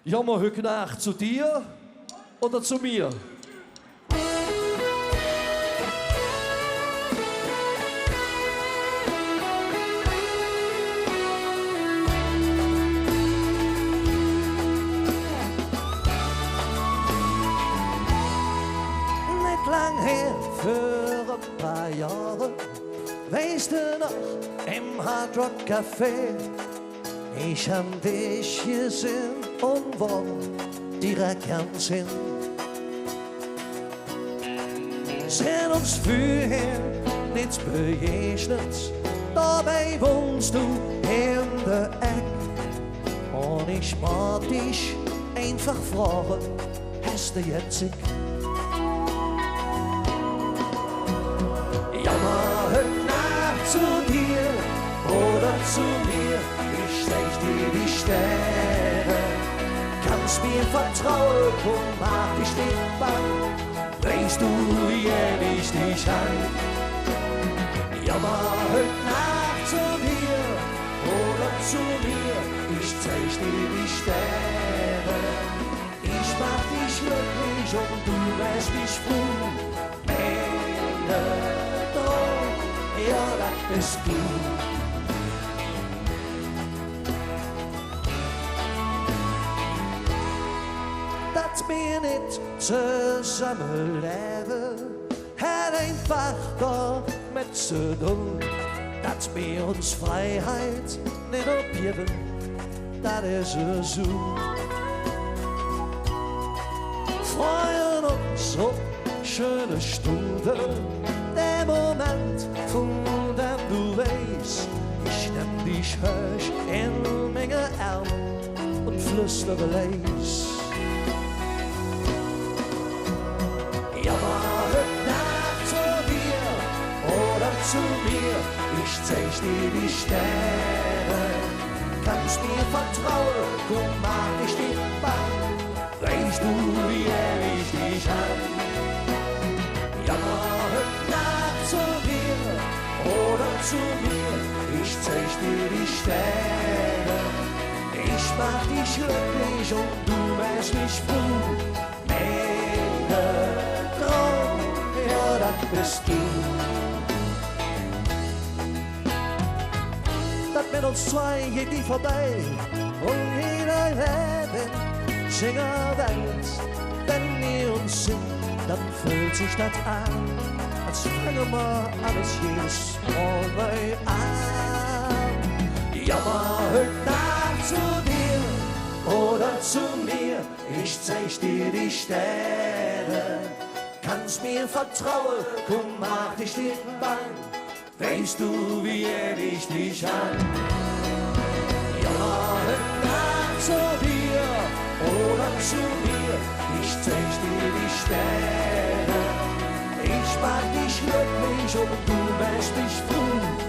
Jammer heute Nacht zu dir oder zu mir? Nicht lang her, für ein paar Jahre, weißt du noch, im Hard Rock Café. Ich hab dich gesehen und war direkt ganz hin. Sind uns vorher nichts begegnet, dabei wohnst du in der Eck. Und ich mag dich einfach fragen, hast du jetzt ich? Jammer heute Nacht zu dir oder zu mir, ich zeig dir die Sterne. Kannst mir vertrauen und mach dich nicht bang, weißt du, wie ich dich an. Jammer heute Nacht zu dir oder zu mir, ich zeig dir die Sterne. Ich mach dich glücklich und du wirst mich froh. Ja, das bist du. Dat wir nicht zusammen leben, hat einfach damit zu tun, dass wir uns Freiheit nicht abgeben, das ist es so. Freuen uns auf schöne Stunden, der Moment, von dem du weißt, ich nehm dich höch in meine Arme und flüstere leis. Jammer heute Nacht zu dir oder zu mir, ich zeig dir die Sterne. Kannst mir vertrauen, komm, mach dich nicht bang, weißt du, wie ich dich an. Jammer heute Nacht zu dir oder zu mir, ich zeig dir die Sterne. Ich mach dich glücklich und du wirst mich froh. Meine Traum, ja, das bist du. Das mit uns zwei geht nie vorbei und jeder Leben schinger Welt, wenn wir uns sind. Dann fühlt sich das an, als fangen wir alles jedes Mal neu an. Jammer heute Nacht zu dir oder zu mir, ich zeig dir die Sterne. Kannst mir vertrauen, komm, mach dich nicht bang, weißt du, wie ich dich an. Jammer heute Nacht zu dir oder zu mir, ich zeig dir die Sterne. Ich mach dich glücklich und du wirst mich froh.